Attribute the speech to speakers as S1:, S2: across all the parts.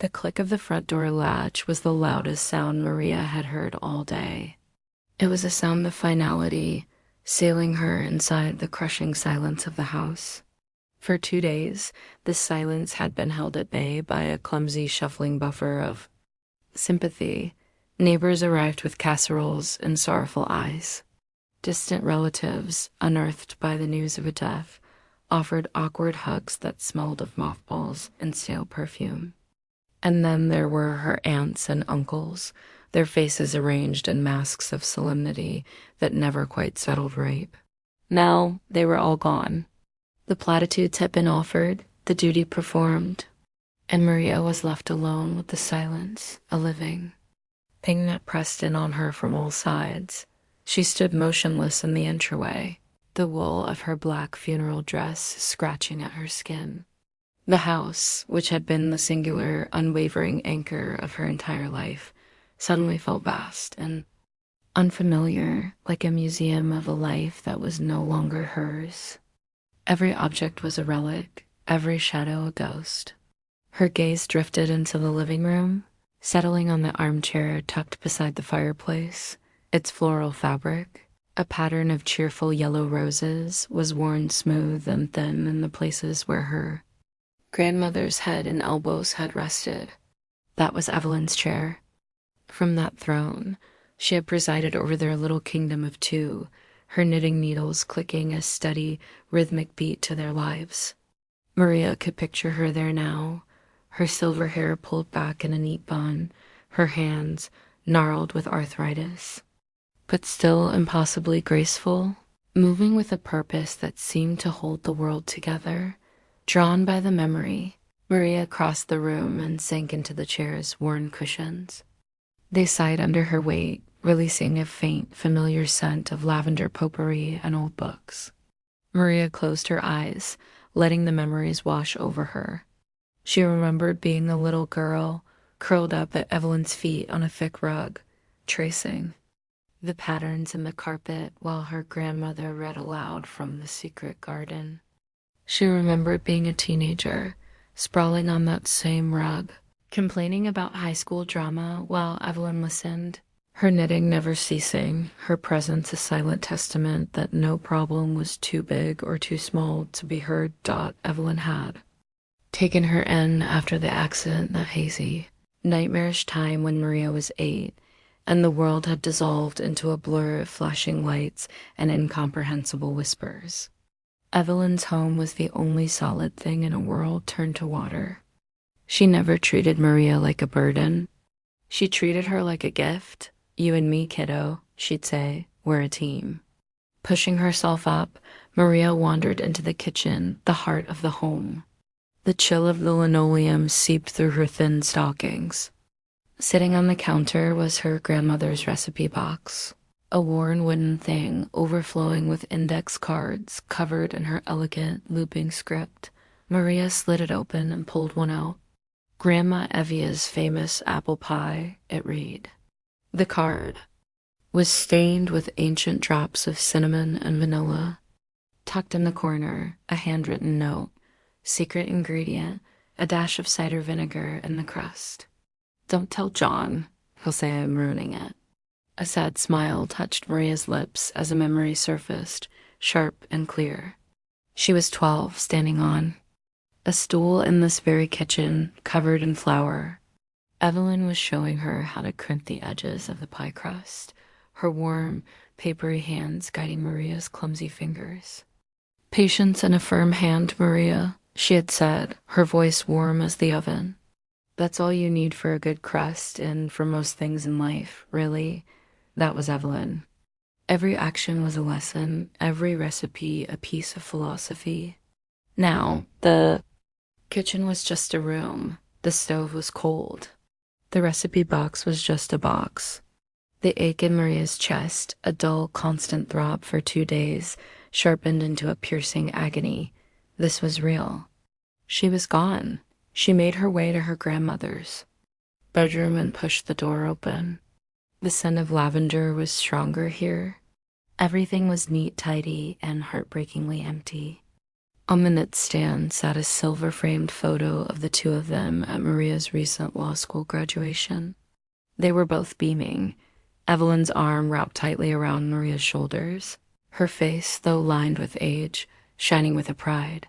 S1: The click of the front door latch was the loudest sound Maria had heard all day. It was a sound of finality, sailing her inside the crushing silence of the house. For 2 days, this silence had been held at bay by a clumsy shuffling buffer of sympathy. Neighbors arrived with casseroles and sorrowful eyes. Distant relatives, unearthed by the news of a death, offered awkward hugs that smelled of mothballs and stale perfume. And then there were her aunts and uncles, their faces arranged in masks of solemnity that never quite settled right. Now they were all gone. The platitudes had been offered, the duty performed, and Maria was left alone with the silence, a living thing that pressed in on her from all sides. She stood motionless in the entryway, the wool of her black funeral dress scratching at her skin. The house, which had been the singular, unwavering anchor of her entire life, suddenly felt vast and unfamiliar, like a museum of a life that was no longer hers. Every object was a relic, every shadow a ghost. Her gaze drifted into the living room, settling on the armchair tucked beside the fireplace. Its floral fabric, a pattern of cheerful yellow roses, was worn smooth and thin in the places where her grandmother's head and elbows had rested. That was Evelyn's chair. From that throne, she had presided over their little kingdom of two, her knitting needles clicking a steady, rhythmic beat to their lives. Maria could picture her there now, her silver hair pulled back in a neat bun, her hands gnarled with arthritis, but still impossibly graceful, moving with a purpose that seemed to hold the world together. Drawn by the memory, Maria crossed the room and sank into the chair's worn cushions. They sighed under her weight, releasing a faint, familiar scent of lavender potpourri and old books. Maria closed her eyes, letting the memories wash over her. She remembered being a little girl, curled up at Evelyn's feet on a thick rug, tracing the patterns in the carpet while her grandmother read aloud from The Secret Garden. She remembered being a teenager, sprawling on that same rug, complaining about high school drama while Evelyn listened, her knitting never ceasing, her presence a silent testament that no problem was too big or too small to be heard. Evelyn had taken her in after the accident that hazy, nightmarish time when Maria was 8, and the world had dissolved into a blur of flashing lights and incomprehensible whispers. Evelyn's home was the only solid thing in a world turned to water. She never treated Maria like a burden. She treated her like a gift. You and me, kiddo, she'd say, we're a team. Pushing herself up, Maria wandered into the kitchen, the heart of the home. The chill of the linoleum seeped through her thin stockings. Sitting on the counter was her grandmother's recipe box, a worn wooden thing overflowing with index cards covered in her elegant looping script. Maria slid it open and pulled one out. Grandma Evia's famous apple pie, it read. The card was stained with ancient drops of cinnamon and vanilla. Tucked in the corner, a handwritten note. Secret ingredient, a dash of cider vinegar in the crust. Don't tell John. He'll say I'm ruining it. A sad smile touched Maria's lips as a memory surfaced, sharp and clear. She was 12, standing on a stool in this very kitchen, covered in flour. Evelyn was showing her how to crimp the edges of the pie crust, her warm, papery hands guiding Maria's clumsy fingers. Patience and a firm hand, Maria, she had said, her voice warm as the oven. That's all you need for a good crust and for most things in life, really. That was Evelyn. Every action was a lesson, every recipe a piece of philosophy. Now, the kitchen was just a room. The stove was cold. The recipe box was just a box. The ache in Maria's chest, a dull, constant throb for 2 days, sharpened into a piercing agony. This was real. She was gone. She made her way to her grandmother's bedroom and pushed the door open. The scent of lavender was stronger here. Everything was neat, tidy, and heartbreakingly empty. On the nightstand sat a silver-framed photo of the two of them at Maria's recent law school graduation. They were both beaming, Evelyn's arm wrapped tightly around Maria's shoulders, her face, though lined with age, shining with a pride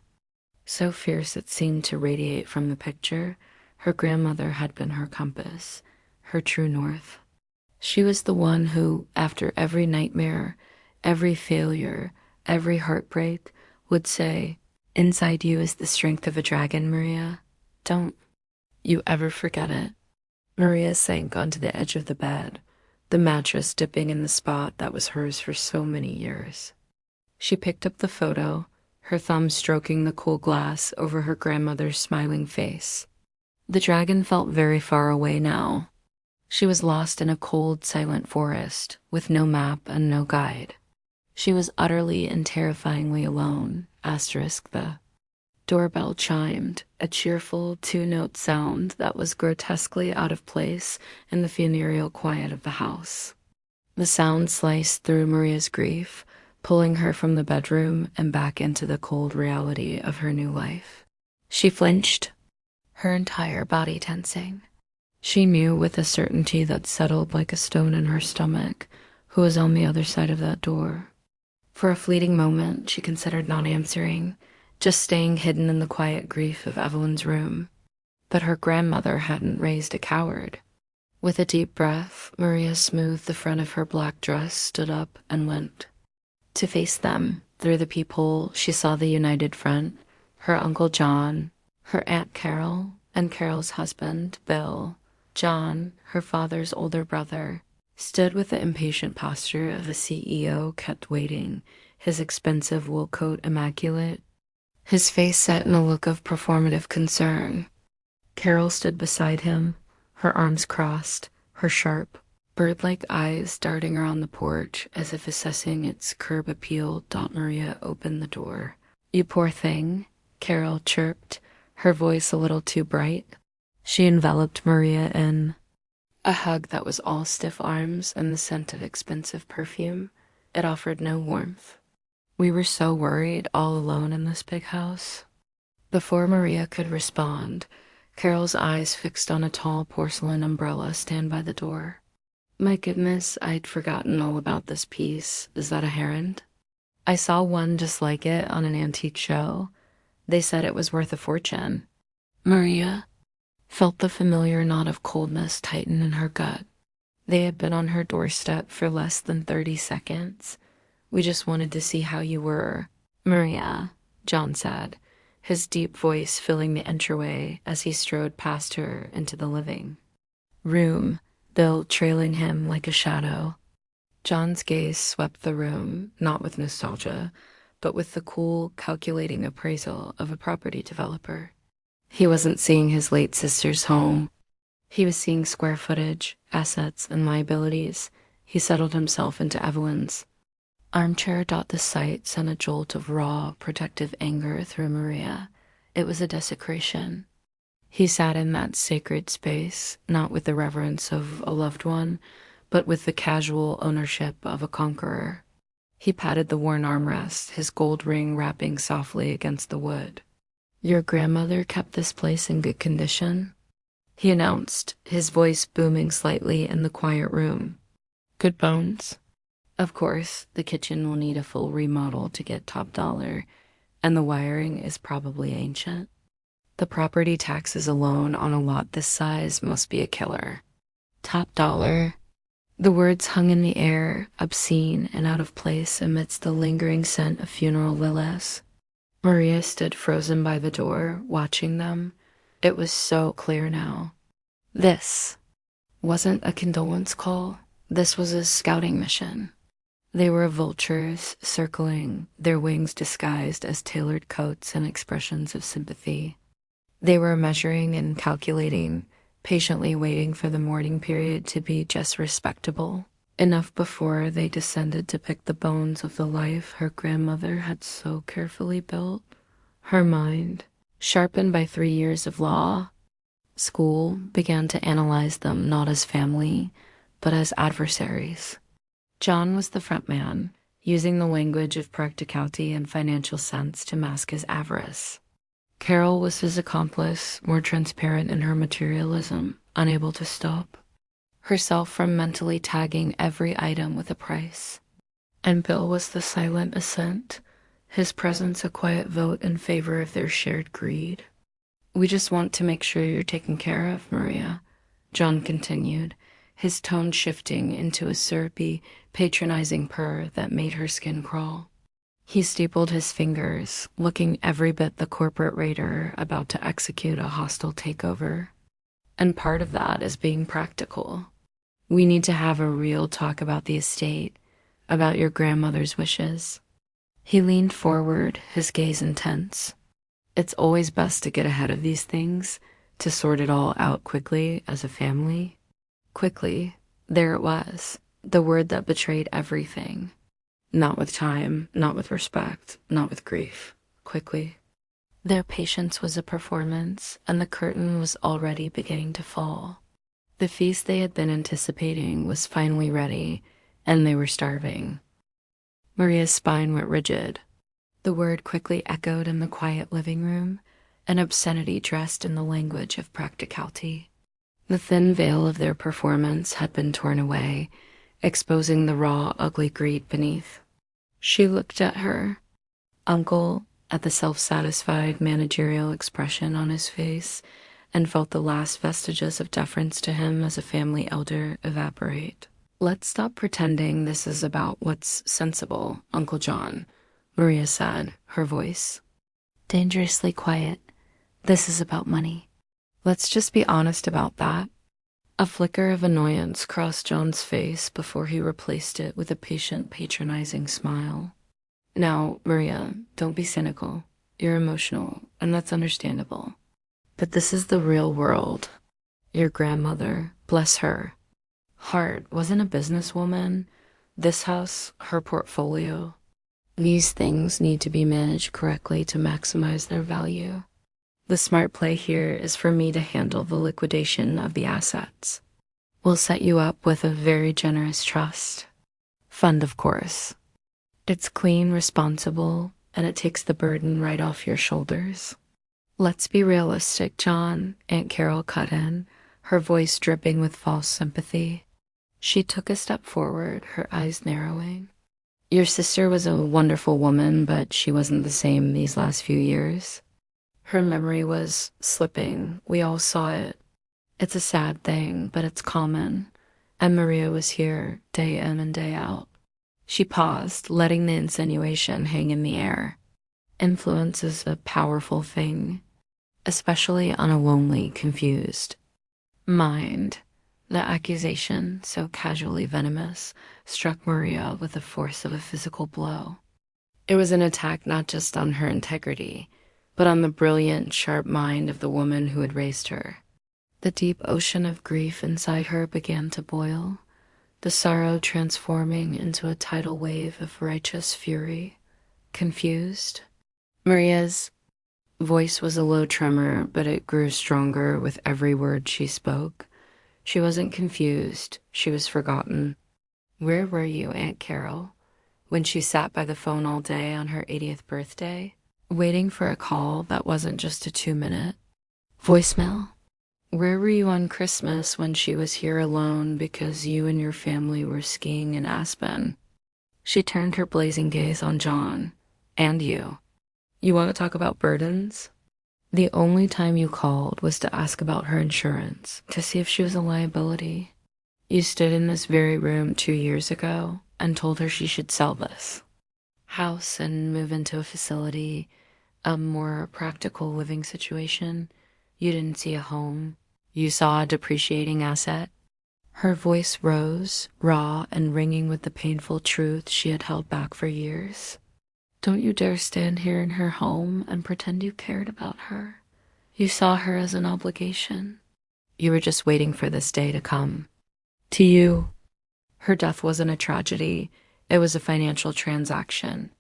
S1: so fierce it seemed to radiate from the picture. Her grandmother had been her compass, her true north. She was the one who, after every nightmare, every failure, every heartbreak, would say, "Inside you is the strength of a dragon, Maria. Don't you ever forget it." Maria sank onto the edge of the bed, the mattress dipping in the spot that was hers for so many years. She picked up the photo, her thumb stroking the cool glass over her grandmother's smiling face. The dragon felt very far away now. She was lost in a cold, silent forest, with no map and no guide. She was utterly and terrifyingly alone, asterisk the doorbell chimed, a cheerful two-note sound that was grotesquely out of place in the funereal quiet of the house. The sound sliced through Maria's grief, pulling her from the bedroom and back into the cold reality of her new life. She flinched, her entire body tensing. She knew with a certainty that settled like a stone in her stomach who was on the other side of that door. For a fleeting moment, she considered not answering, just staying hidden in the quiet grief of Evelyn's room. But her grandmother hadn't raised a coward. With a deep breath, Maria smoothed the front of her black dress, stood up, and went. To face them, through the peephole, she saw the united front, her Uncle John, her Aunt Carol, and Carol's husband, Bill. John, her father's older brother, stood with the impatient posture of a CEO kept waiting, his expensive wool coat immaculate, his face set in a look of performative concern. Carol stood beside him, her arms crossed, her sharp, bird-like eyes darting around the porch as if assessing its curb appeal. Maria opened the door. "You poor thing," Carol chirped, her voice a little too bright. She enveloped Maria in a hug that was all stiff arms and the scent of expensive perfume. It offered no warmth. "We were so worried, all alone in this big house." Before Maria could respond, Carol's eyes fixed on a tall porcelain umbrella stand by the door. "My goodness, I'd forgotten all about this piece. Is that a heron? I saw one just like it on an antique show. They said it was worth a fortune." Maria felt the familiar knot of coldness tighten in her gut. They had been on her doorstep for less than 30 seconds. "We just wanted to see how you were, Maria," John said, his deep voice filling the entryway as he strode past her into the living room, Bill trailing him like a shadow. John's gaze swept the room, not with nostalgia, but with the cool, calculating appraisal of a property developer. He wasn't seeing his late sister's home. He was seeing square footage, assets, and liabilities. He settled himself into Evelyn's armchair. The sight sent a jolt of raw, protective anger through Maria. It was a desecration. He sat in that sacred space, not with the reverence of a loved one, but with the casual ownership of a conqueror. He patted the worn armrest, his gold ring rapping softly against the wood. "Your grandmother kept this place in good condition?" he announced, his voice booming slightly in the quiet room. "Good bones? Of course, the kitchen will need a full remodel to get top dollar, and the wiring is probably ancient. The property taxes alone on a lot this size must be a killer." Top dollar. The words hung in the air, obscene and out of place amidst the lingering scent of funeral lilas. Maria stood frozen by the door, watching them. It was so clear now. This wasn't a condolence call. This was a scouting mission. They were vultures circling, their wings disguised as tailored coats and expressions of sympathy. They were measuring and calculating, patiently waiting for the mourning period to be just respectable, enough before they descended to pick the bones of the life her grandmother had so carefully built. Her mind, sharpened by 3 years of law school, began to analyze them not as family, but as adversaries. John was the front man, using the language of practicality and financial sense to mask his avarice. Carol was his accomplice, more transparent in her materialism, unable to stop herself from mentally tagging every item with a price. And Bill was the silent assent, his presence a quiet vote in favor of their shared greed. "We just want to make sure you're taken care of, Maria," John continued, his tone shifting into a syrupy, patronizing purr that made her skin crawl. He steepled his fingers, looking every bit the corporate raider about to execute a hostile takeover. "And part of that is being practical. We need to have a real talk about the estate, about your grandmother's wishes." He leaned forward, his gaze intense. "It's always best to get ahead of these things, to sort it all out quickly as a family." Quickly, there it was, the word that betrayed everything. Not with time, not with respect, not with grief. Quickly. Their patience was a performance, and the curtain was already beginning to fall. The feast they had been anticipating was finally ready, and they were starving. Maria's spine went rigid. The word quickly echoed in the quiet living room, an obscenity dressed in the language of practicality. The thin veil of their performance had been torn away, exposing the raw, ugly greed beneath. She looked at her uncle, at the self-satisfied managerial expression on his face, and felt the last vestiges of deference to him as a family elder evaporate. "Let's stop pretending this is about what's sensible, Uncle John," Maria said, her voice dangerously quiet. "This is about money. Let's just be honest about that." A flicker of annoyance crossed John's face before he replaced it with a patient, patronizing smile. "Now, Maria, don't be cynical. You're emotional, and that's understandable. But this is the real world. Your grandmother, bless her heart, wasn't a businesswoman. This house, her portfolio. These things need to be managed correctly to maximize their value. The smart play here is for me to handle the liquidation of the assets. We'll set you up with a very generous trust fund, of course. It's clean, responsible, and it takes the burden right off your shoulders." "Let's be realistic, John," Aunt Carol cut in, her voice dripping with false sympathy. She took a step forward, her eyes narrowing. "Your sister was a wonderful woman, but she wasn't the same these last few years. Her memory was slipping. We all saw it. It's a sad thing, but it's common. And Maria was here, day in and day out." She paused, letting the insinuation hang in the air. Influence is a powerful thing, especially on a lonely, confused mind. The accusation, so casually venomous, struck Maria with the force of a physical blow. It was an attack not just on her integrity, but on the brilliant, sharp mind of the woman who had raised her. The deep ocean of grief inside her began to boil, the sorrow transforming into a tidal wave of righteous fury. Confused? Maria's voice was a low tremor, but it grew stronger with every word she spoke. She wasn't confused. She was forgotten. "Where were you, Aunt Carol, when she sat by the phone all day on her 80th birthday, waiting for a call that wasn't just a 2-minute voicemail? Where were you on Christmas when she was here alone because you and your family were skiing in Aspen?" She turned her blazing gaze on John. "And you. You want to talk about burdens? The only time you called was to ask about her insurance, to see if she was a liability. You stood in this very room 2 years ago and told her she should sell this house and move into a facility, a more practical living situation. You didn't see a home. You saw a depreciating asset." Her voice rose, raw and ringing with the painful truth she had held back for years. "Don't you dare stand here in her home and pretend you cared about her. You saw her as an obligation. You were just waiting for this day to come. To you, her death wasn't a tragedy. It was a financial transaction."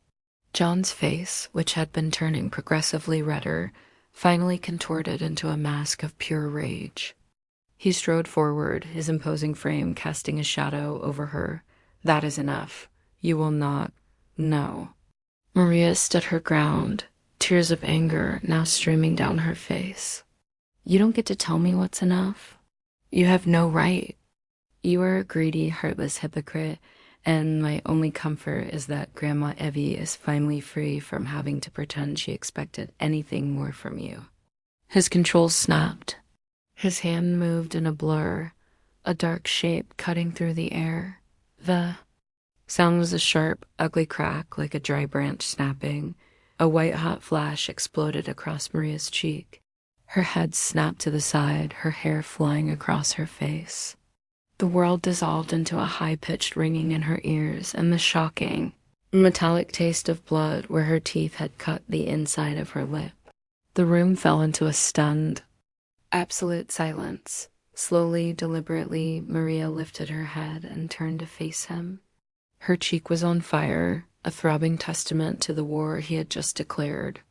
S1: John's face, which had been turning progressively redder, finally contorted into a mask of pure rage. He strode forward, his imposing frame casting a shadow over her. "That is enough. You will not No. Maria stood her ground, tears of anger now streaming down her face. You don't get to tell me what's enough. You have no right. You are a greedy, heartless hypocrite, and my only comfort is that Grandma Evie is finally free from having to pretend she expected anything more from you. His control snapped. His hand moved in a blur, a dark shape cutting through the air. The sound was a sharp, ugly crack like a dry branch snapping. A white-hot flash exploded across Maria's cheek. Her head snapped to the side, her hair flying across her face. The world dissolved into a high-pitched ringing in her ears and the shocking, metallic taste of blood where her teeth had cut the inside of her lip. The room fell into a stunned, absolute silence. Slowly, deliberately, Maria lifted her head and turned to face him. Her cheek was on fire, a throbbing testament to the war he had just declared.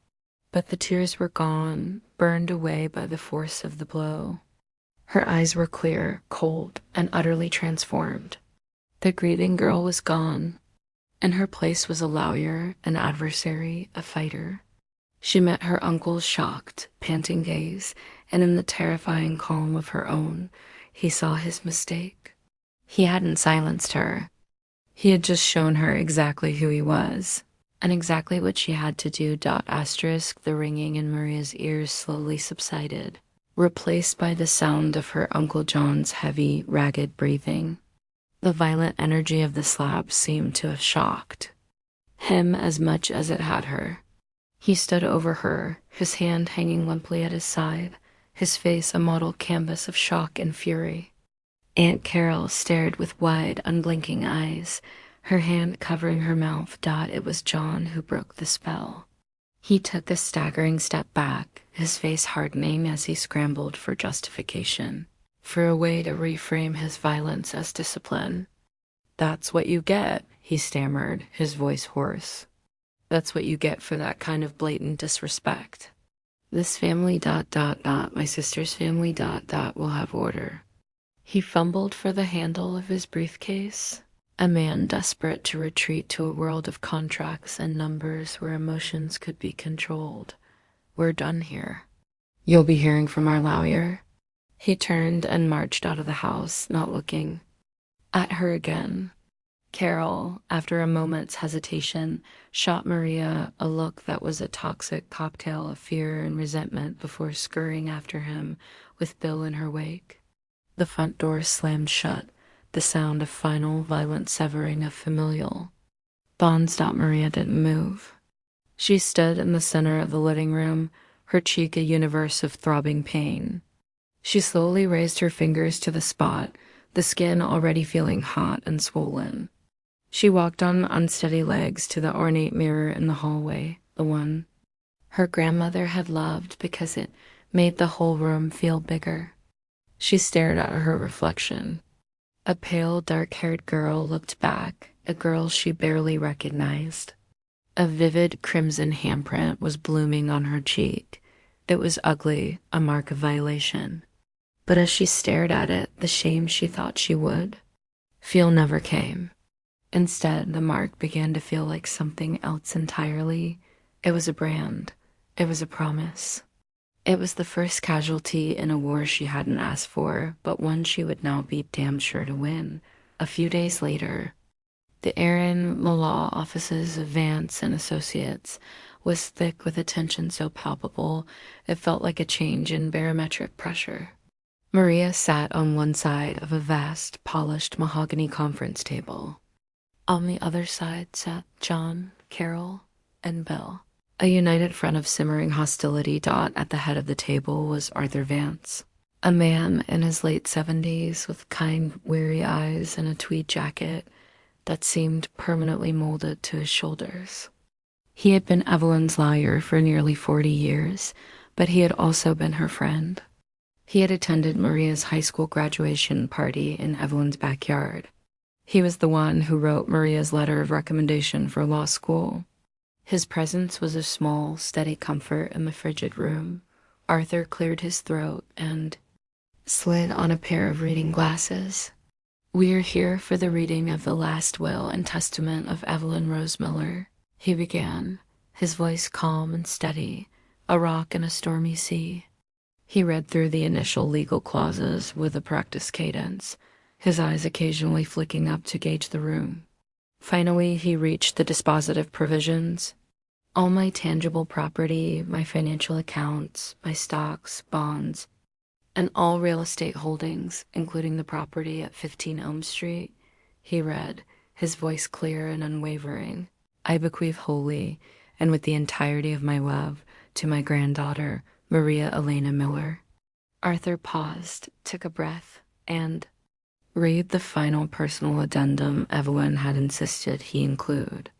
S1: But the tears were gone, burned away by the force of the blow. Her eyes were clear, cold, and utterly transformed. The grieving girl was gone. In her place was a lawyer, an adversary, a fighter. She met her uncle's shocked, panting gaze, and in the terrifying calm of her own, he saw his mistake. He hadn't silenced her. He had just shown her exactly who he was, and exactly what she had to do. The ringing in Maria's ears slowly subsided, replaced by the sound of her Uncle John's heavy, ragged breathing. The violent energy of the slap seemed to have shocked him as much as it had her. He stood over her, his hand hanging limply at his side, his face a model canvas of shock and fury. Aunt Carol stared with wide, unblinking eyes, her hand covering her mouth. It was John who broke the spell. He took a staggering step back, his face hardening as he scrambled for justification, for a way to reframe his violence as discipline. "That's what you get," he stammered, his voice hoarse. "That's what you get for that kind of blatant disrespect. This family ... my sister's family ... will have order." He fumbled for the handle of his briefcase, a man desperate to retreat to a world of contracts and numbers where emotions could be controlled. "We're done here. You'll be hearing from our lawyer." He turned and marched out of the house, not looking at her again. Carol, after a moment's hesitation, shot Maria a look that was a toxic cocktail of fear and resentment before scurrying after him with Bill in her wake. The front door slammed shut, the sound of final, violent severing of familial bonds. Maria didn't move. She stood in the center of the living room, her cheek a universe of throbbing pain. She slowly raised her fingers to the spot, the skin already feeling hot and swollen. She walked on unsteady legs to the ornate mirror in the hallway, the one her grandmother had loved because it made the whole room feel bigger. She stared at her reflection. A pale, dark-haired girl looked back, a girl she barely recognized. A vivid crimson handprint was blooming on her cheek. It was ugly, a mark of violation. But as she stared at it, the shame she thought she would feel never came. Instead, the mark began to feel like something else entirely. It was a brand. It was a promise. It was the first casualty in a war she hadn't asked for, but one she would now be damn sure to win. A few days later, the air in the law offices of Vance and Associates was thick with a tension so palpable it felt like a change in barometric pressure. Maria sat on one side of a vast, polished mahogany conference table. On the other side sat John, Carol, and Bill. A united front of simmering hostility. At the head of the table was Arthur Vance, a man in his late 70s with kind, weary eyes and a tweed jacket that seemed permanently molded to his shoulders. He had been Evelyn's lawyer for nearly 40 years, but he had also been her friend. He had attended Maria's high school graduation party in Evelyn's backyard. He was the one who wrote Maria's letter of recommendation for law school. His presence was a small, steady comfort in the frigid room. Arthur cleared his throat and slid on a pair of reading glasses. "We're here for the reading of the last will and testament of Evelyn Rose Miller," he began, his voice calm and steady, a rock in a stormy sea. He read through the initial legal clauses with a practiced cadence, his eyes occasionally flicking up to gauge the room. Finally, he reached the dispositive provisions. "All my tangible property, my financial accounts, my stocks, bonds, and all real estate holdings, including the property at 15 Elm Street," he read, his voice clear and unwavering, "I bequeath wholly, and with the entirety of my love, to my granddaughter, Maria Elena Miller." Arthur paused, took a breath, and read the final personal addendum Evelyn had insisted he include.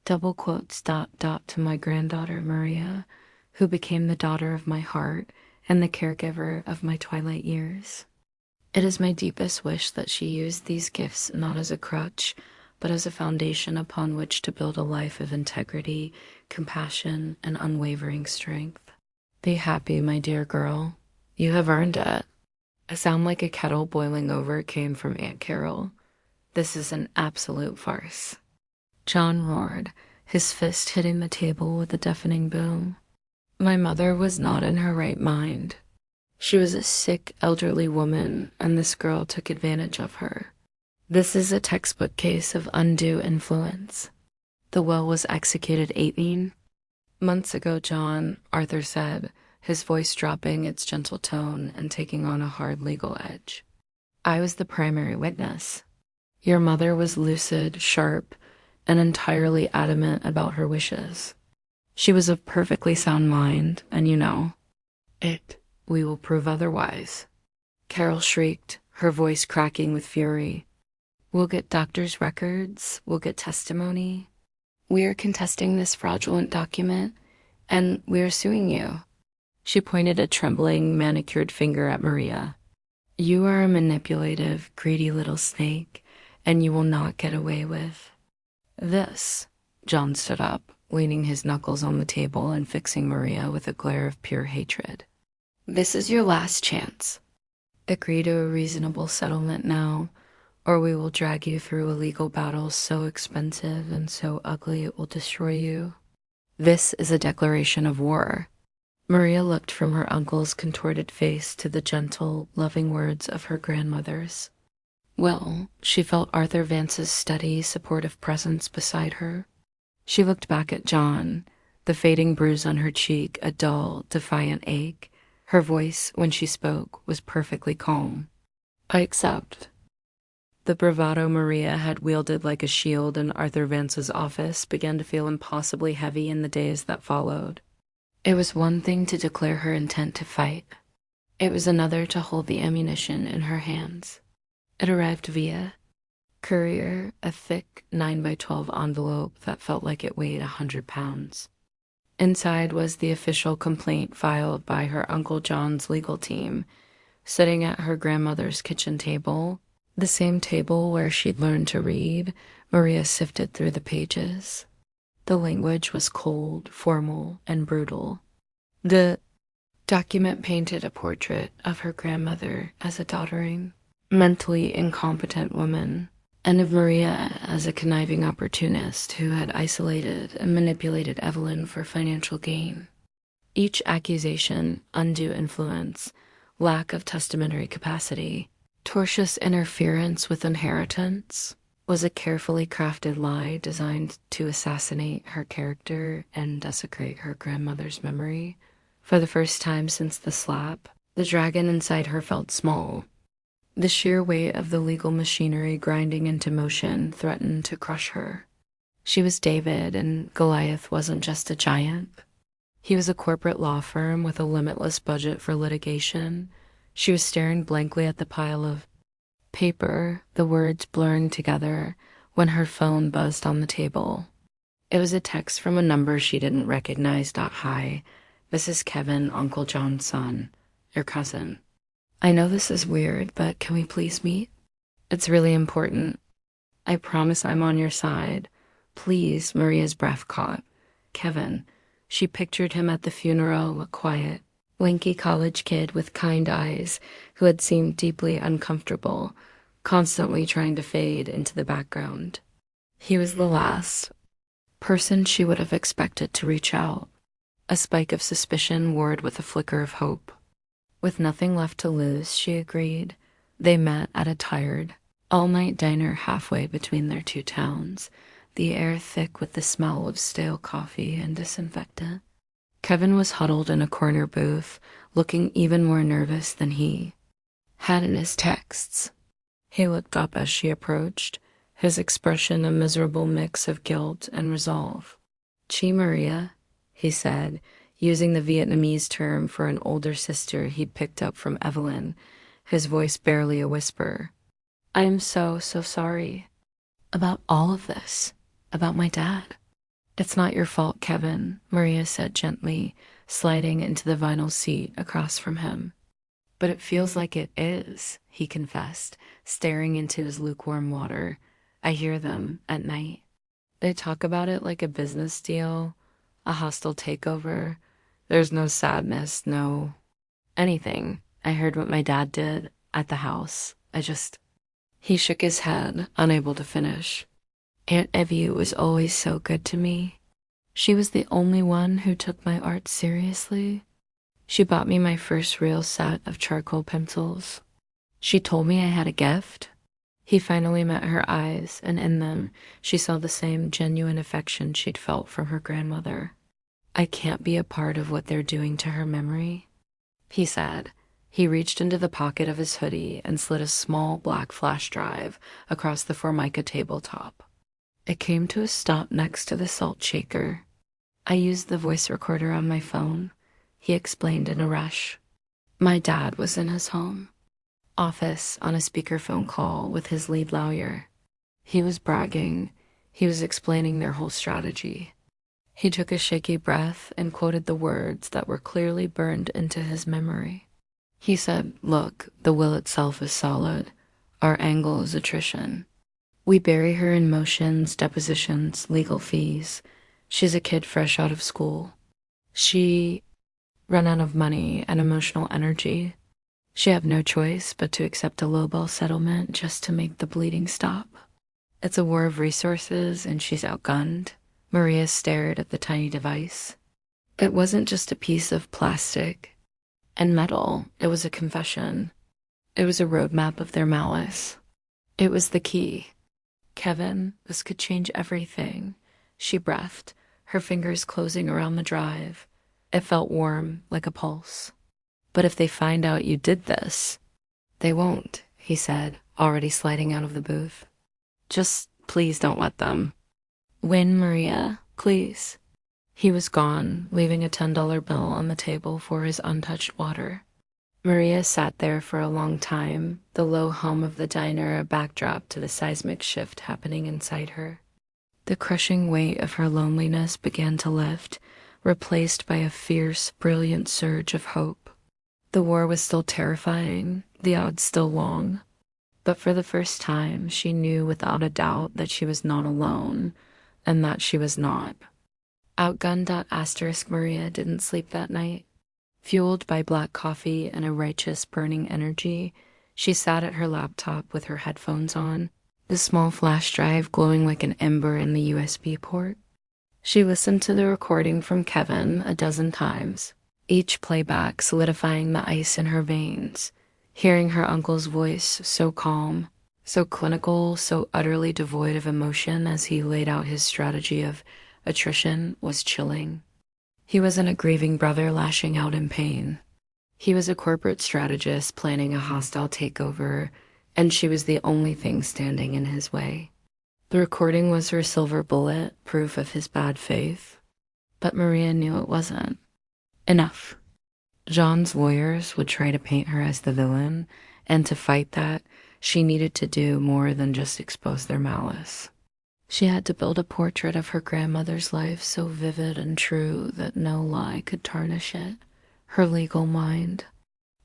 S1: Double quotes, ... to my granddaughter Maria, who became the daughter of my heart and the caregiver of my twilight years. It is my deepest wish that she use these gifts not as a crutch, but as a foundation upon which to build a life of integrity, compassion, and unwavering strength. Be happy, my dear girl. You have earned it. A sound like a kettle boiling over came from Aunt Carol. This is an absolute farce. John roared, his fist hitting the table with a deafening boom. My mother was not in her right mind. She was a sick, elderly woman, and this girl took advantage of her. This is a textbook case of undue influence. The will was executed 18 months ago, John, Arthur said, his voice dropping its gentle tone and taking on a hard legal edge. I was the primary witness. Your mother was lucid, sharp, and entirely adamant about her wishes. She was of perfectly sound mind, and we will prove otherwise. Carol shrieked, her voice cracking with fury. We'll get doctors' records, we'll get testimony. We are contesting this fraudulent document, and we are suing you. She pointed a trembling, manicured finger at Maria. You are a manipulative, greedy little snake, and you will not get away with this. John stood up, leaning his knuckles on the table and fixing Maria with a glare of pure hatred. This is your last chance. Agree to a reasonable settlement now, or we will drag you through a legal battle so expensive and so ugly it will destroy you. This is a declaration of war. Maria looked from her uncle's contorted face to the gentle, loving words of her grandmother's. Well, she felt Arthur Vance's steady, supportive presence beside her. She looked back at John, the fading bruise on her cheek a dull, defiant ache. Her voice, when she spoke, was perfectly calm. I accept. The bravado Maria had wielded like a shield in Arthur Vance's office began to feel impossibly heavy in the days that followed. It was one thing to declare her intent to fight. It was another to hold the ammunition in her hands. It arrived via courier, a thick 9x12 envelope that felt like it weighed 100 pounds. Inside was the official complaint filed by her Uncle John's legal team, sitting at her grandmother's kitchen table, the same table where she'd learned to read. Maria sifted through the pages. The language was cold, formal, and brutal. The document painted a portrait of her grandmother as a doddering, mentally incompetent woman, and of Maria as a conniving opportunist who had isolated and manipulated Evelyn for financial gain. Each accusation, undue influence, lack of testamentary capacity, tortious interference with inheritance, was a carefully crafted lie designed to assassinate her character and desecrate her grandmother's memory. For the first time since the slap, the dragon inside her felt small. The sheer weight of the legal machinery grinding into motion threatened to crush her. She was David, and Goliath wasn't just a giant. He was a corporate law firm with a limitless budget for litigation. She was staring blankly at the pile of paper, the words blurring together, when her phone buzzed on the table. It was a text from a number she didn't recognize. Hi, this is Kevin, Uncle John's son, your cousin. I know this is weird, but can we please meet? It's really important. I promise I'm on your side. Please. Maria's breath caught. Kevin. She pictured him at the funeral, a quiet, lanky college kid with kind eyes who had seemed deeply uncomfortable, constantly trying to fade into the background. He was the last person she would have expected to reach out, a spike of suspicion warred with a flicker of hope. With nothing left to lose, she agreed. They met at a tired, all-night diner halfway between their two towns, the air thick with the smell of stale coffee and disinfectant. Kevin was huddled in a corner booth, looking even more nervous than he had in his texts. He looked up as she approached, his expression a miserable mix of guilt and resolve. "Chi Maria," he said, using the Vietnamese term for an older sister he'd picked up from Evelyn, his voice barely a whisper. "I am so sorry about all of this, about my dad." "It's not your fault, Kevin," Maria said gently, sliding into the vinyl seat across from him. "But it feels like it is," he confessed, staring into his lukewarm water. "I hear them at night. They talk about it like a business deal, a hostile takeover. There's no sadness, no anything. I heard what my dad did at the house. He shook his head, unable to finish. "Aunt Evie was always so good to me. She was the only one who took my art seriously. She bought me my first real set of charcoal pencils. She told me I had a gift." He finally met her eyes, and in them she saw the same genuine affection she'd felt from her grandmother. "I can't be a part of what they're doing to her memory," he said. He reached into the pocket of his hoodie and slid a small black flash drive across the Formica tabletop. It came to a stop next to the salt shaker. "I used the voice recorder on my phone," he explained in a rush. "My dad was in his home office on a speakerphone call with his lead lawyer. He was bragging. He was explaining their whole strategy." He took a shaky breath and quoted the words that were clearly burned into his memory. He said, "Look, the will itself is solid. Our angle is attrition. We bury her in motions, depositions, legal fees. She's a kid fresh out of school. She run out of money and emotional energy. She have no choice but to accept a lowball settlement just to make the bleeding stop. It's a war of resources and she's outgunned." Maria stared at the tiny device. It wasn't just a piece of plastic and metal. It was a confession. It was a roadmap of their malice. It was the key. "Kevin, this could change everything." She breathed, her fingers closing around the drive. It felt warm, like a pulse. "But if they find out you did this—" "They won't," he said, already sliding out of the booth. "Just please don't let them." "Win, Maria, please." He was gone, leaving a $10 bill on the table for his untouched water. Maria sat there for a long time, the low hum of the diner a backdrop to the seismic shift happening inside her. The crushing weight of her loneliness began to lift, replaced by a fierce, brilliant surge of hope. The war was still terrifying, the odds still long. But for the first time, she knew without a doubt that she was not alone, and that she was not. Outgunned. Maria didn't sleep that night. Fueled by black coffee and a righteous burning energy, she sat at her laptop with her headphones on, the small flash drive glowing like an ember in the USB port. She listened to the recording from Kevin a dozen times, each playback solidifying the ice in her veins, hearing her uncle's voice so calm, so clinical, so utterly devoid of emotion as he laid out his strategy of attrition was chilling. He wasn't a grieving brother lashing out in pain. He was a corporate strategist planning a hostile takeover, and she was the only thing standing in his way. The recording was her silver bullet, proof of his bad faith. But Maria knew it wasn't. Enough. John's lawyers would try to paint her as the villain, and to fight that, she needed to do more than just expose their malice. She had to build a portrait of her grandmother's life so vivid and true that no lie could tarnish it. Her legal mind,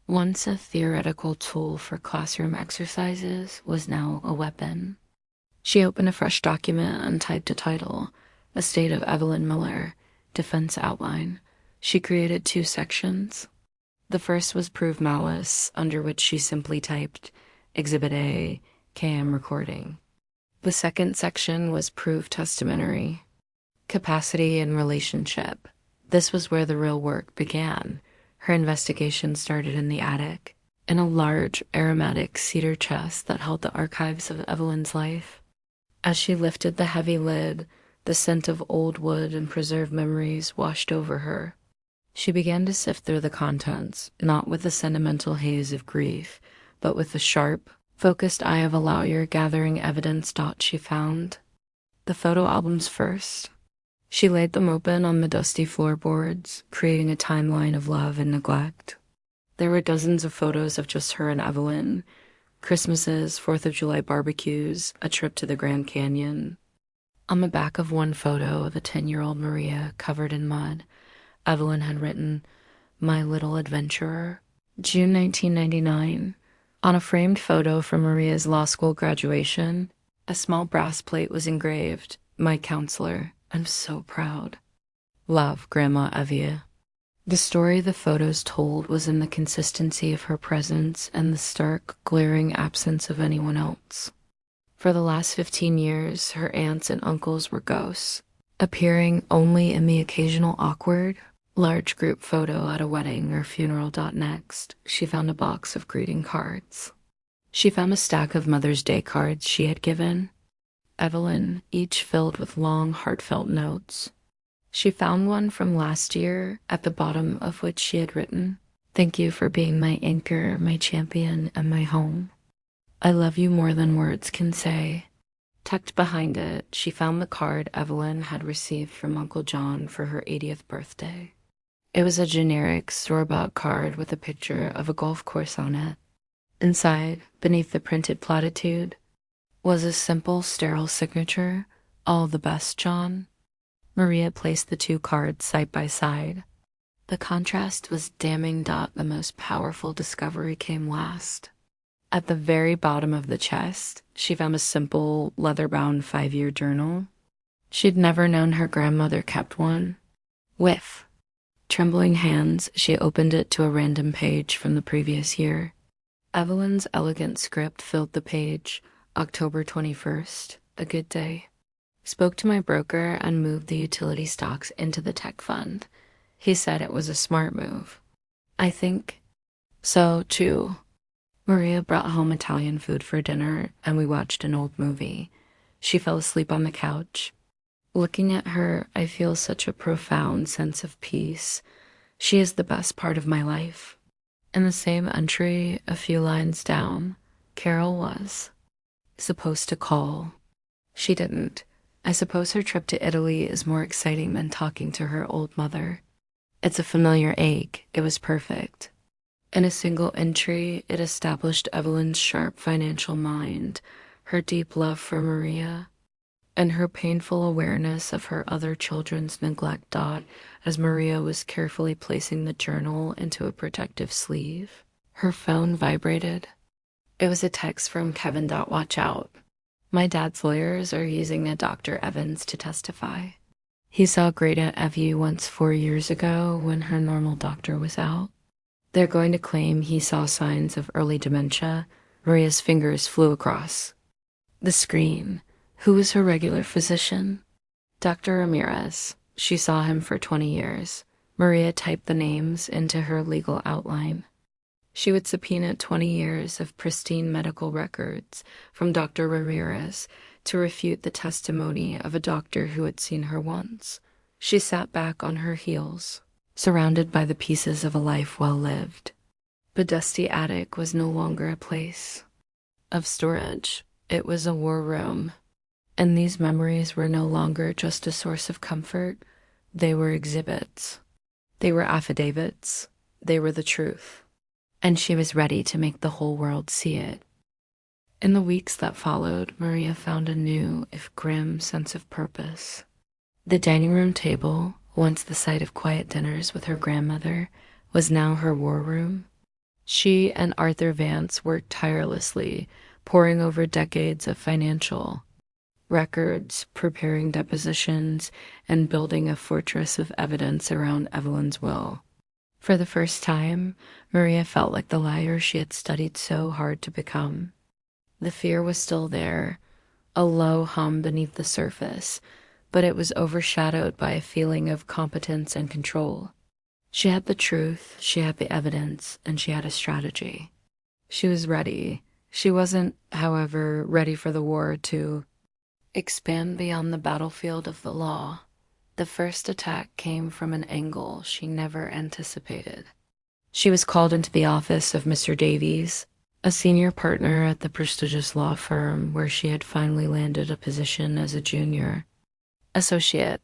S1: once a theoretical tool for classroom exercises, was now a weapon. She opened a fresh document and typed a title, Estate of Evelyn Miller, Defense Outline. She created 2 sections. The first was Prove Malice, under which she simply typed Exhibit A, KM recording. The second section was proof testamentary, capacity and relationship. This was where the real work began. Her investigation started in the attic, in a large aromatic cedar chest that held the archives of Evelyn's life. As she lifted the heavy lid, the scent of old wood and preserved memories washed over her. She began to sift through the contents, not with the sentimental haze of grief, but with the sharp, focused eye of a lawyer gathering evidence. She found the photo albums first. She laid them open on the dusty floorboards, creating a timeline of love and neglect. There were dozens of photos of just her and Evelyn, Christmases, 4th of July barbecues, a trip to the Grand Canyon. On the back of one photo, the 10-year-old Maria, covered in mud, Evelyn had written, "My Little Adventurer." June 1999. On a framed photo from Maria's law school graduation, a small brass plate was engraved, "My Counselor. I'm so proud. Love, Grandma Evie." The story the photos told was in the consistency of her presence and the stark, glaring absence of anyone else. For the last 15 years, her aunts and uncles were ghosts, appearing only in the occasional awkward, large group photo at a wedding or funeral. Next, she found a box of greeting cards. She found a stack of Mother's Day cards she had given Evelyn, each filled with long, heartfelt notes. She found one from last year, at the bottom of which she had written, "Thank you for being my anchor, my champion, and my home. I love you more than words can say." Tucked behind it, she found the card Evelyn had received from Uncle John for her 80th birthday. It was a generic, store-bought card with a picture of a golf course on it. Inside, beneath the printed platitude, was a simple, sterile signature, "All the best, John." Maria placed the two cards side by side. The contrast was damning. The most powerful discovery came last. At the very bottom of the chest, she found a simple, leather-bound 5-year journal. She'd never known her grandmother kept one. With trembling hands, she opened it to a random page from the previous year. Evelyn's elegant script filled the page. October 21st, a good day. Spoke to my broker and moved the utility stocks into the tech fund. He said it was a smart move. I think so, too. Maria brought home Italian food for dinner, and we watched an old movie. She fell asleep on the couch. Looking at her, I feel such a profound sense of peace. She is the best part of my life. In the same entry, a few lines down, Carol was supposed to call. She didn't. I suppose her trip to Italy is more exciting than talking to her old mother. It's a familiar ache. It was perfect. In a single entry, it established Evelyn's sharp financial mind, her deep love for Maria, and her painful awareness of her other children's neglect. As Maria was carefully placing the journal into a protective sleeve, her phone vibrated. It was a text from Kevin. Watch out. My dad's lawyers are using a Dr. Evans to testify. He saw Great Aunt Evie once 4 years ago when her normal doctor was out. They're going to claim he saw signs of early dementia. Maria's fingers flew across the screen. Who was her regular physician? Dr. Ramirez. She saw him for 20 years. Maria typed the names into her legal outline. She would subpoena 20 years of pristine medical records from Dr. Ramirez to refute the testimony of a doctor who had seen her once. She sat back on her heels, surrounded by the pieces of a life well lived. The dusty attic was no longer a place of storage. It was a war room. And these memories were no longer just a source of comfort. They were exhibits. They were affidavits. They were the truth. And she was ready to make the whole world see it. In the weeks that followed, Maria found a new, if grim, sense of purpose. The dining room table, once the site of quiet dinners with her grandmother, was now her war room. She and Arthur Vance worked tirelessly, poring over decades of financial records, preparing depositions, and building a fortress of evidence around Evelyn's will. For the first time, Maria felt like the liar she had studied so hard to become. The fear was still there, a low hum beneath the surface, but it was overshadowed by a feeling of competence and control. She had the truth, she had the evidence, and she had a strategy. She was ready. She wasn't, however, ready for the war to expand beyond the battlefield of the law. The first attack came from an angle she never anticipated. She was called into the office of Mr. Davies, a senior partner at the prestigious law firm where she had finally landed a position as a junior associate.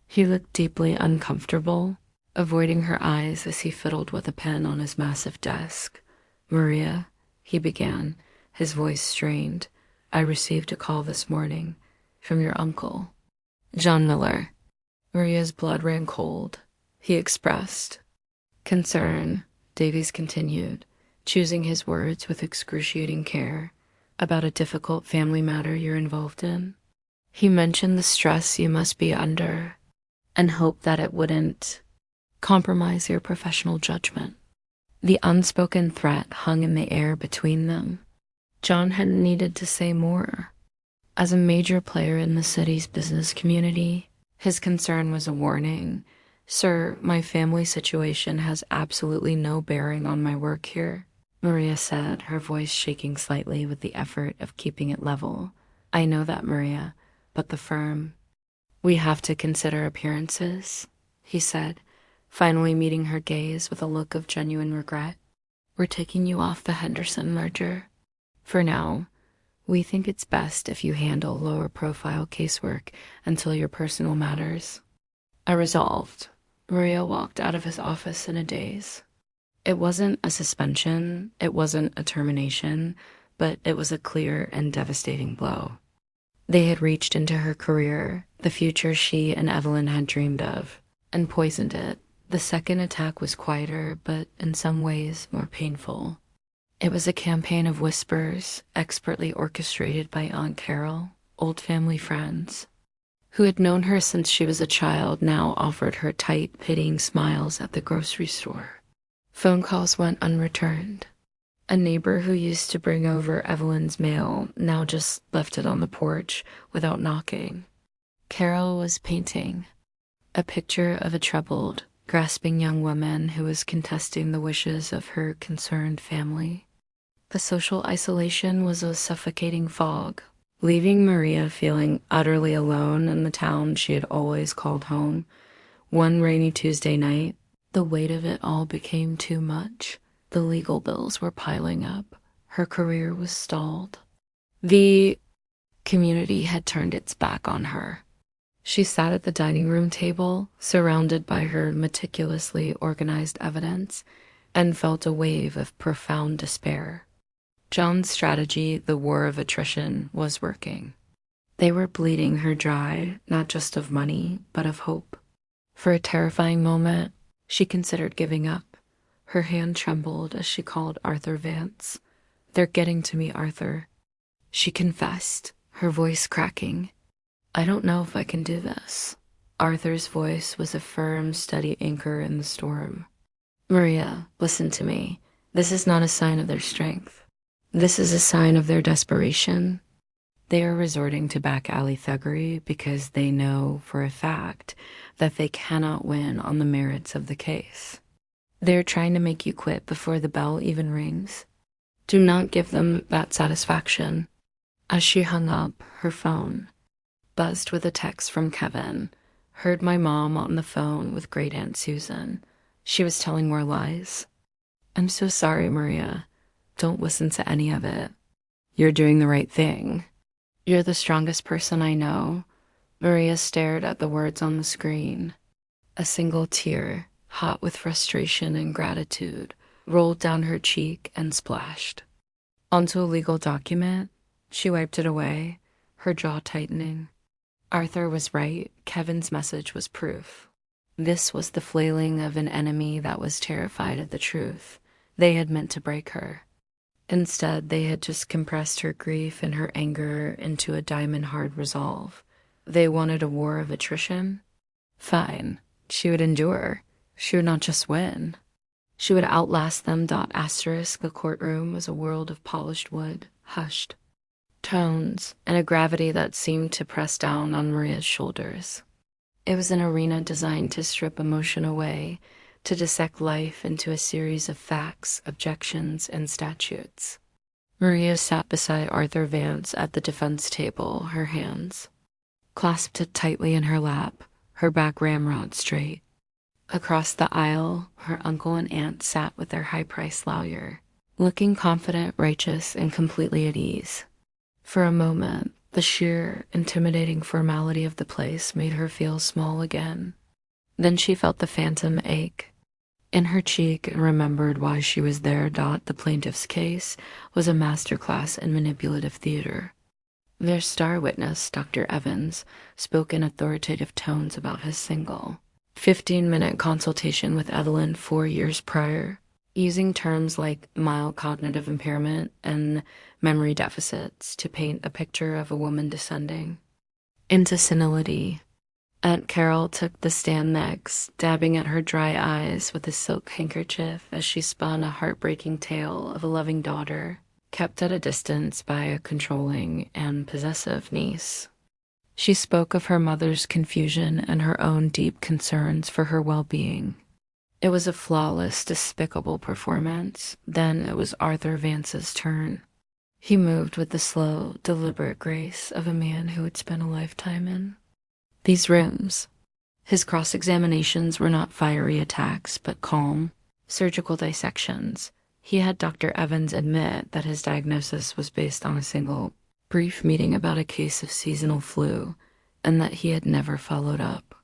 S1: He looked deeply uncomfortable, avoiding her eyes as he fiddled with a pen on his massive desk. "Maria," he began, his voice strained, "I received a call this morning from your uncle, John Miller." Maria's blood ran cold. He expressed concern, Davies continued, choosing his words with excruciating care, "about a difficult family matter you're involved in. He mentioned the stress you must be under and hoped that it wouldn't compromise your professional judgment." The unspoken threat hung in the air between them. John hadn't needed to say more. As a major player in the city's business community, his concern was a warning. "Sir, my family situation has absolutely no bearing on my work here," Maria said, her voice shaking slightly with the effort of keeping it level. "I know that, Maria, but the firm—" "We have to consider appearances," he said, finally meeting her gaze with a look of genuine regret. "We're taking you off the Henderson merger. For now, we think it's best if you handle lower-profile casework until your personal matters." I resolved. Maria walked out of his office in a daze. It wasn't a suspension, it wasn't a termination, but it was a clear and devastating blow. They had reached into her career, the future she and Evelyn had dreamed of, and poisoned it. The second attack was quieter, but in some ways more painful. It was a campaign of whispers, expertly orchestrated by Aunt Carol, old family friends, who had known her since she was a child, now offered her tight, pitying smiles at the grocery store. Phone calls went unreturned. A neighbor who used to bring over Evelyn's mail now just left it on the porch without knocking. Carol was painting a picture of a troubled, grasping young woman who was contesting the wishes of her concerned family. The social isolation was a suffocating fog, leaving Maria feeling utterly alone in the town she had always called home. One rainy Tuesday night, the weight of it all became too much. The legal bills were piling up. Her career was stalled. The community had turned its back on her. She sat at the dining room table, surrounded by her meticulously organized evidence, and felt a wave of profound despair. John's strategy, the war of attrition, was working. They were bleeding her dry, not just of money, but of hope. For a terrifying moment, she considered giving up. Her hand trembled as she called Arthur Vance. "They're getting to me, Arthur," she confessed, her voice cracking. "I don't know if I can do this." Arthur's voice was a firm, steady anchor in the storm. "Maria, listen to me. This is not a sign of their strength. This is a sign of their desperation. They are resorting to back-alley thuggery because they know for a fact that they cannot win on the merits of the case. They're trying to make you quit before the bell even rings. Do not give them that satisfaction." As she hung up, her phone buzzed with a text from Kevin. "Heard my mom on the phone with Great Aunt Susan. She was telling more lies. I'm so sorry, Maria. Don't listen to any of it. You're doing the right thing. You're the strongest person I know." Maria stared at the words on the screen. A single tear, hot with frustration and gratitude, rolled down her cheek and splashed onto a legal document. She wiped it away, her jaw tightening. Arthur was right. Kevin's message was proof. This was the flailing of an enemy that was terrified of the truth. They had meant to break her. Instead, they had just compressed her grief and her anger into a diamond-hard resolve. They wanted a war of attrition? Fine. She would endure. She would not just win. She would outlast them. The courtroom was a world of polished wood, hushed tones, and a gravity that seemed to press down on Maria's shoulders. It was an arena designed to strip emotion away, to dissect life into a series of facts, objections, and statutes. Maria sat beside Arthur Vance at the defense table, her hands clasped tightly in her lap, her back ramrod straight. Across the aisle, her uncle and aunt sat with their high-priced lawyer, looking confident, righteous, and completely at ease. For a moment, the sheer, intimidating formality of the place made her feel small again. Then she felt the phantom ache in her cheek and remembered why she was there. The plaintiff's case was a masterclass in manipulative theater. Their star witness, Dr. Evans, spoke in authoritative tones about his single 15-minute consultation with Evelyn 4 years prior, using terms like mild cognitive impairment and memory deficits to paint a picture of a woman descending into senility. Aunt Carol took the stand next, dabbing at her dry eyes with a silk handkerchief as she spun a heartbreaking tale of a loving daughter, kept at a distance by a controlling and possessive niece. She spoke of her mother's confusion and her own deep concerns for her well-being. It was a flawless, despicable performance. Then it was Arthur Vance's turn. He moved with the slow, deliberate grace of a man who had spent a lifetime in these rooms. His cross-examinations were not fiery attacks, but calm, surgical dissections. He had Dr. Evans admit that his diagnosis was based on a single, brief meeting about a case of seasonal flu, and that he had never followed up.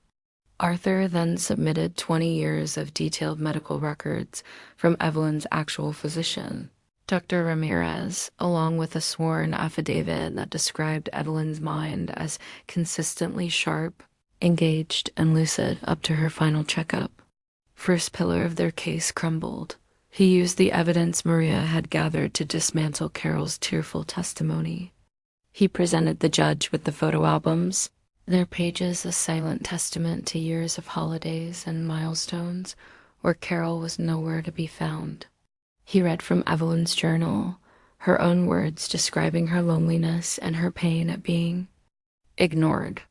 S1: Arthur then submitted 20 years of detailed medical records from Evelyn's actual physician, Dr. Ramirez, along with a sworn affidavit that described Evelyn's mind as consistently sharp, engaged, and lucid up to her final checkup. First pillar of their case crumbled. He used the evidence Maria had gathered to dismantle Carol's tearful testimony. He presented the judge with the photo albums, their pages a silent testament to years of holidays and milestones where Carol was nowhere to be found. He read from Evelyn's journal, her own words describing her loneliness and her pain at being ignored.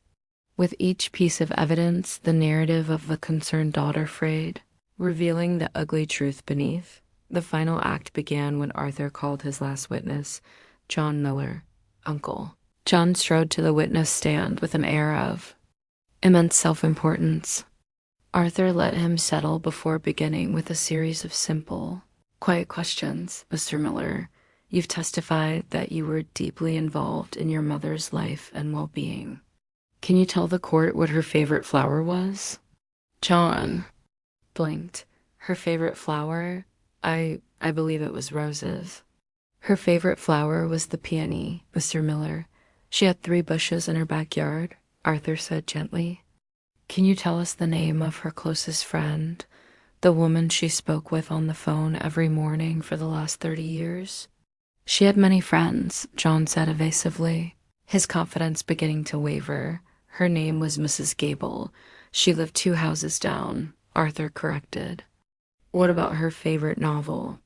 S1: With each piece of evidence, the narrative of the concerned daughter frayed, revealing the ugly truth beneath. The final act began when Arthur called his last witness, John Miller, uncle. John strode to the witness stand with an air of immense self-importance. Arthur let him settle before beginning with a series of simple, quiet questions. Mr. Miller, you've testified that you were deeply involved in your mother's life and well-being. Can you tell the court what her favorite flower was? John blinked. Her favorite flower? I believe it was roses. Her favorite flower was the peony, Mr. Miller. She had 3 bushes in her backyard, Arthur said gently. Can you tell us the name of her closest friend, the woman she spoke with on the phone every morning for the last 30 years? She had many friends, John said evasively, his confidence beginning to waver. Her name was Mrs. Gable. She lived 2 houses down, Arthur corrected. What about her favorite novel?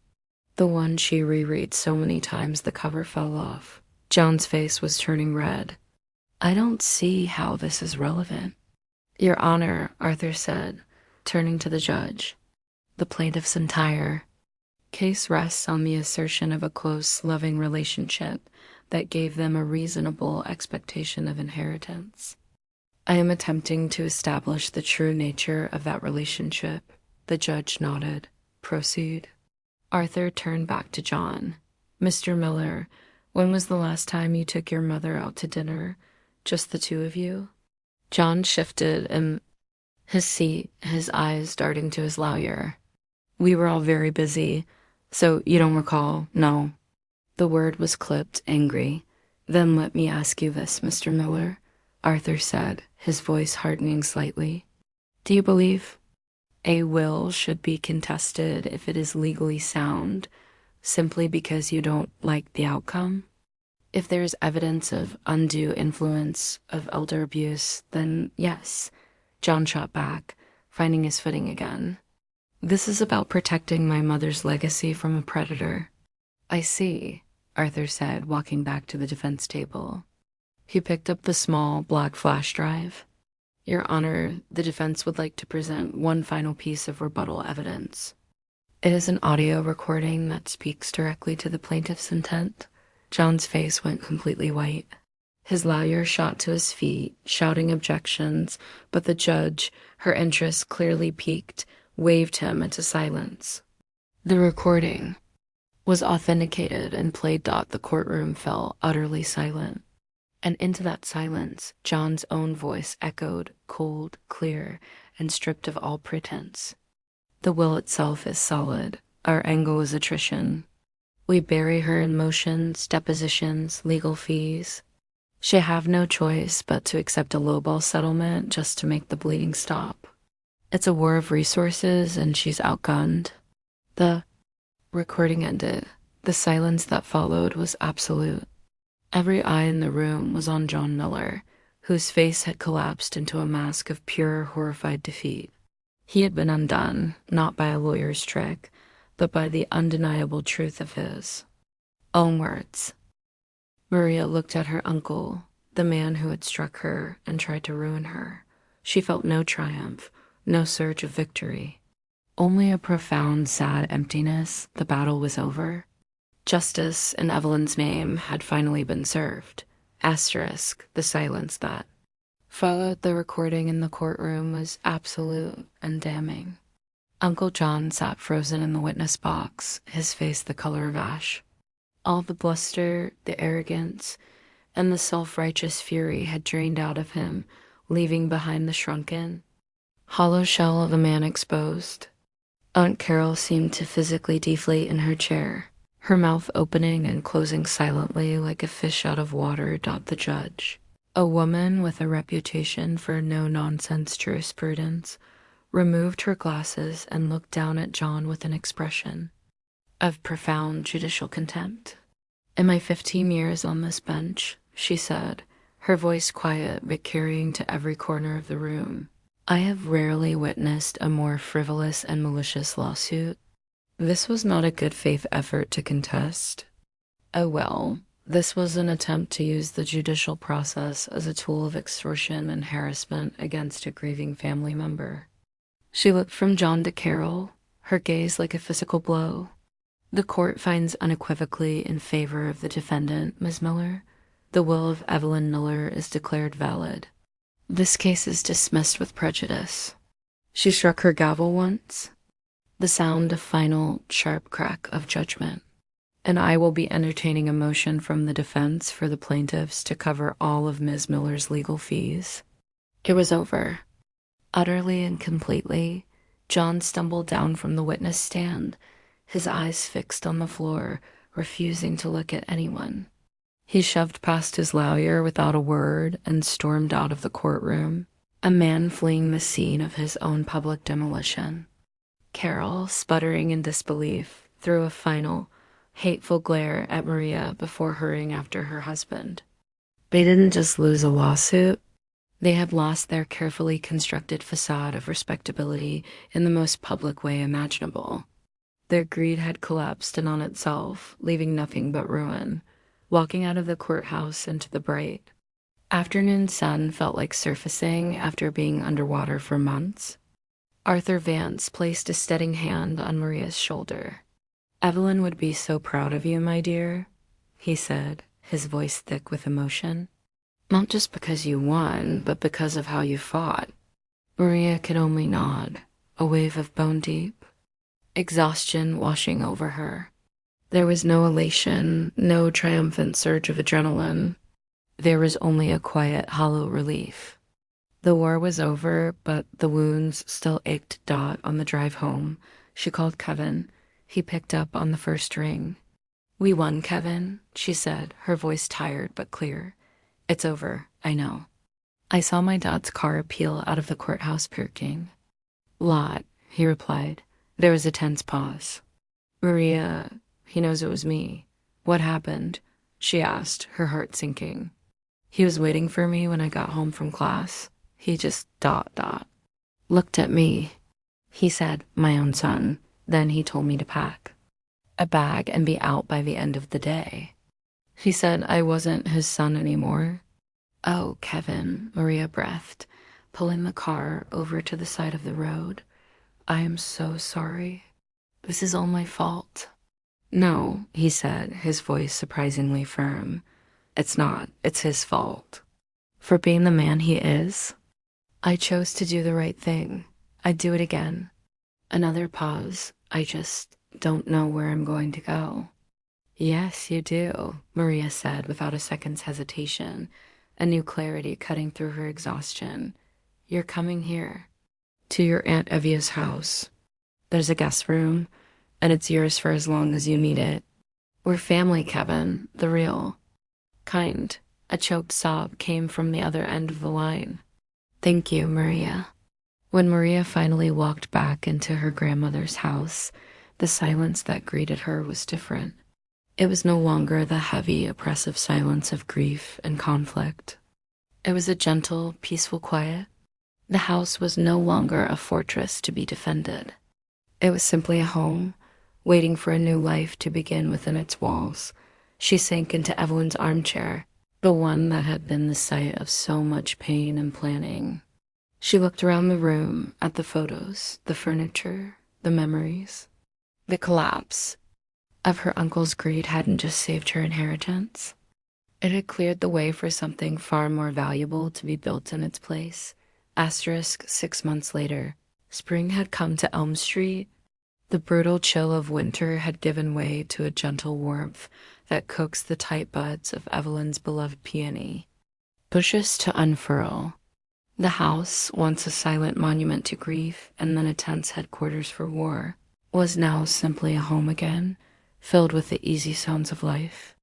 S1: The one she rereads so many times the cover fell off. John's face was turning red. I don't see how this is relevant. Your Honor, Arthur said, turning to the judge. The plaintiff's entire case rests on the assertion of a close, loving relationship that gave them a reasonable expectation of inheritance. I am attempting to establish the true nature of that relationship. The judge nodded. Proceed. Arthur turned back to John. Mr. Miller, when was the last time you took your mother out to dinner? Just the 2 of you? John shifted in his seat, his eyes darting to his lawyer. We were all very busy, so you don't recall? No. The word was clipped, angry. Then let me ask you this, Mr. Miller, Arthur said, his voice hardening slightly. Do you believe a will should be contested if it is legally sound, simply because you don't like the outcome? If there is evidence of undue influence of elder abuse, then yes, John shot back, finding his footing again. This is about protecting my mother's legacy from a predator. I see. Arthur said, walking back to the defense table. He picked up the small black flash drive. Your Honor, the defense would like to present one final piece of rebuttal evidence. It is an audio recording that speaks directly to the plaintiff's intent. John's face went completely white. His lawyer shot to his feet, shouting objections, but the judge, her interest clearly piqued, waved him into silence. The recording was authenticated and played. The courtroom fell utterly silent. And into that silence, John's own voice echoed, cold, clear, and stripped of all pretense. The will itself is solid. Our angle is attrition. We bury her in motions, depositions, legal fees. She have no choice but to accept a lowball settlement just to make the bleeding stop. It's a war of resources, and she's outgunned. The recording ended. The silence that followed was absolute. Every eye in the room was on John Miller, whose face had collapsed into a mask of pure, horrified defeat. He had been undone, not by a lawyer's trick, but by the undeniable truth of his own words. Maria looked at her uncle, the man who had struck her and tried to ruin her. She felt no triumph, no surge of victory. Only a profound, sad emptiness. The battle was over. Justice in Evelyn's name had finally been served. Asterisk, the silence that followed the recording in the courtroom was absolute and damning. Uncle John sat frozen in the witness box, his face the color of ash. All the bluster, the arrogance, and the self-righteous fury had drained out of him, leaving behind the shrunken, hollow shell of a man exposed. Aunt Carol seemed to physically deflate in her chair, her mouth opening and closing silently like a fish out of water. The judge, a woman with a reputation for no-nonsense jurisprudence, removed her glasses and looked down at John with an expression of profound judicial contempt. In my 15 years on this bench, she said, her voice quiet but carrying to every corner of the room, I have rarely witnessed a more frivolous and malicious lawsuit. This was not a good faith effort to contest. Oh well, this was an attempt to use the judicial process as a tool of extortion and harassment against a grieving family member. She looked from John to Carol, her gaze like a physical blow. The court finds unequivocally in favor of the defendant, Ms. Miller. The will of Evelyn Miller is declared valid. This case is dismissed with prejudice. She struck her gavel once, the sound of final, sharp crack of judgment. And I will be entertaining a motion from the defense for the plaintiffs to cover all of Ms. Miller's legal fees. It was over. Utterly and completely, John stumbled down from the witness stand, his eyes fixed on the floor, refusing to look at anyone. He shoved past his lawyer without a word and stormed out of the courtroom, a man fleeing the scene of his own public demolition. Carol, sputtering in disbelief, threw a final, hateful glare at Maria before hurrying after her husband. They didn't just lose a lawsuit. They had lost their carefully constructed facade of respectability in the most public way imaginable. Their greed had collapsed in on itself, leaving nothing but ruin. Walking out of the courthouse into the bright afternoon sun felt like surfacing after being underwater for months. Arthur Vance placed a steadying hand on Maria's shoulder. Evelyn would be so proud of you, my dear, he said, his voice thick with emotion. Not just because you won, but because of how you fought. Maria could only nod, a wave of bone-deep exhaustion washing over her. There was no elation, no triumphant surge of adrenaline. There was only a quiet, hollow relief. The war was over, but the wounds still ached. On the drive home, she called Kevin. He picked up on the first ring. We won, Kevin, she said, her voice tired but clear. It's over, I know. I saw my dad's car peel out of the courthouse parking lot, he replied. There was a tense pause. Maria, he knows it was me. What happened? She asked, her heart sinking. He was waiting for me when I got home from class. He just ... looked at me. He said, my own son. Then he told me to pack a bag and be out by the end of the day. He said I wasn't his son anymore. Oh, Kevin, Maria breathed, pulling the car over to the side of the road. I am so sorry. This is all my fault. No, he said, his voice surprisingly firm. It's not. It's his fault. For being the man he is. I chose to do the right thing. I'd do it again. Another pause. I just don't know where I'm going to go. Yes, you do, Maria said without a second's hesitation, a new clarity cutting through her exhaustion. You're coming here. To your Aunt Evia's house. There's a guest room, and it's yours for as long as you need it. We're family, Kevin, the real kind. A choked sob came from the other end of the line. Thank you, Maria. When Maria finally walked back into her grandmother's house, the silence that greeted her was different. It was no longer the heavy, oppressive silence of grief and conflict. It was a gentle, peaceful quiet. The house was no longer a fortress to be defended. It was simply a home, waiting for a new life to begin within its walls. She sank into Evelyn's armchair, the one that had been the site of so much pain and planning. She looked around the room at the photos, the furniture, the memories. The collapse of her uncle's greed hadn't just saved her inheritance. It had cleared the way for something far more valuable to be built in its place. Asterisk 6 months later, spring had come to Elm Street. The brutal chill of winter had given way to a gentle warmth that coaxed the tight buds of Evelyn's beloved peony. Bushes to unfurl. The house, once a silent monument to grief and then a tense headquarters for war, was now simply a home again, filled with the easy sounds of life.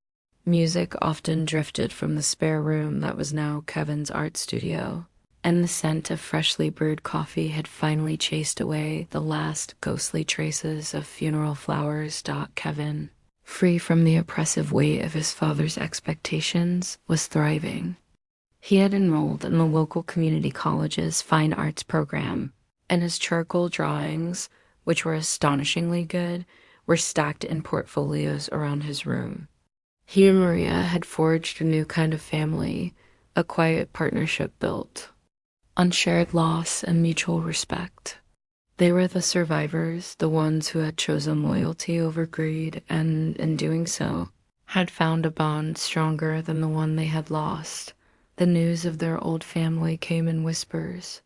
S1: Music often drifted from the spare room that was now Kevin's art studio, and the scent of freshly brewed coffee had finally chased away the last ghostly traces of funeral flowers. Kevin, free from the oppressive weight of his father's expectations, was thriving. He had enrolled in the local community college's fine arts program, and his charcoal drawings, which were astonishingly good, were stacked in portfolios around his room. He and Maria had forged a new kind of family, a quiet partnership built on shared loss and mutual respect. They were the survivors, the ones who had chosen loyalty over greed, and in doing so, had found a bond stronger than the one they had lost. The news of their old family came in whispers.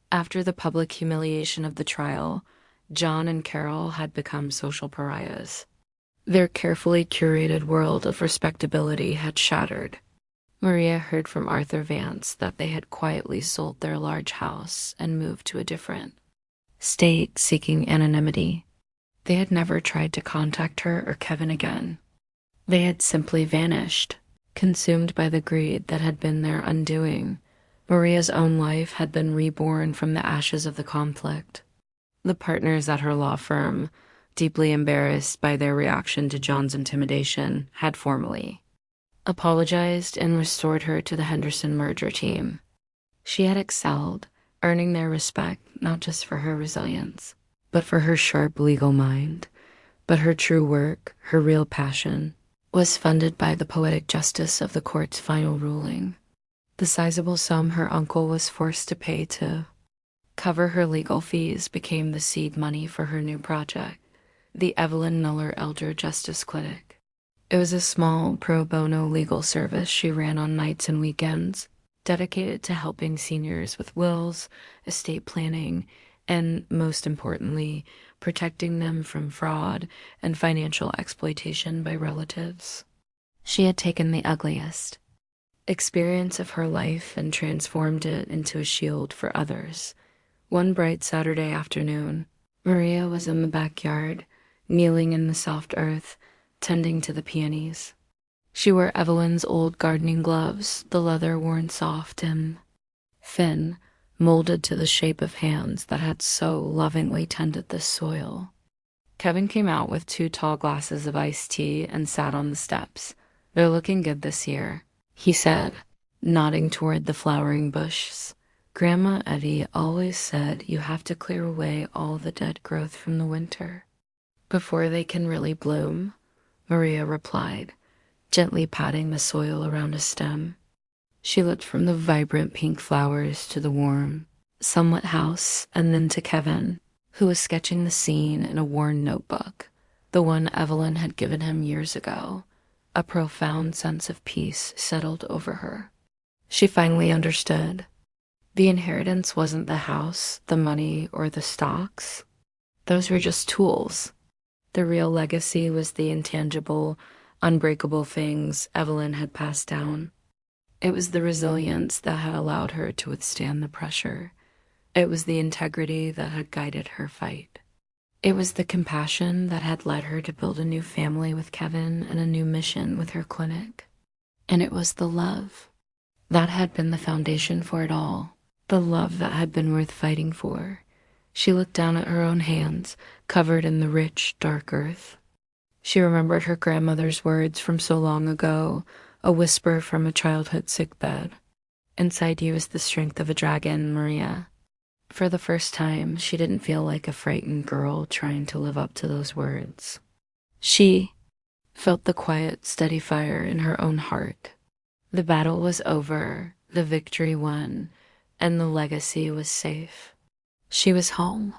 S1: After the public humiliation of the trial, John and Carol had become social pariahs. Their carefully curated world of respectability had shattered. Maria heard from Arthur Vance that they had quietly sold their large house and moved to a different state, seeking anonymity. They had never tried to contact her or Kevin again. They had simply vanished, consumed by the greed that had been their undoing. Maria's own life had been reborn from the ashes of the conflict. The partners at her law firm, deeply embarrassed by their reaction to John's intimidation, had formally apologized and restored her to the Henderson merger team. She had excelled, earning their respect not just for her resilience, but for her sharp legal mind. But her true work, her real passion, was funded by the poetic justice of the court's final ruling. The sizable sum her uncle was forced to pay to cover her legal fees became the seed money for her new project, the Evelyn Nuller Elder Justice Clinic. It was a small pro bono legal service she ran on nights and weekends, dedicated to helping seniors with wills, estate planning, and, most importantly, protecting them from fraud and financial exploitation by relatives. She had taken the ugliest experience of her life and transformed it into a shield for others. One bright Saturday afternoon, Maria was in the backyard, kneeling in the soft earth, tending to the peonies. She wore Evelyn's old gardening gloves, the leather worn soft and thin, molded to the shape of hands that had so lovingly tended the soil. Kevin came out with 2 tall glasses of iced tea and sat on the steps. They're looking good this year, he said, nodding toward the flowering bushes. Grandma Eddie always said you have to clear away all the dead growth from the winter before they can really bloom, Maria replied, gently patting the soil around a stem. She looked from the vibrant pink flowers to the warm, somewhat house, and then to Kevin, who was sketching the scene in a worn notebook, the one Evelyn had given him years ago. A profound sense of peace settled over her. She finally understood. The inheritance wasn't the house, the money, or the stocks. Those were just tools. The real legacy was the intangible, unbreakable things Evelyn had passed down. It was the resilience that had allowed her to withstand the pressure. It was the integrity that had guided her fight. It was the compassion that had led her to build a new family with Kevin and a new mission with her clinic. And it was the love that had been the foundation for it all, the love that had been worth fighting for. She looked down at her own hands, covered in the rich, dark earth. She remembered her grandmother's words from so long ago, a whisper from a childhood sickbed. Inside you is the strength of a dragon, Maria. For the first time, she didn't feel like a frightened girl trying to live up to those words. She felt the quiet, steady fire in her own heart. The battle was over, the victory won, and the legacy was safe. She was home.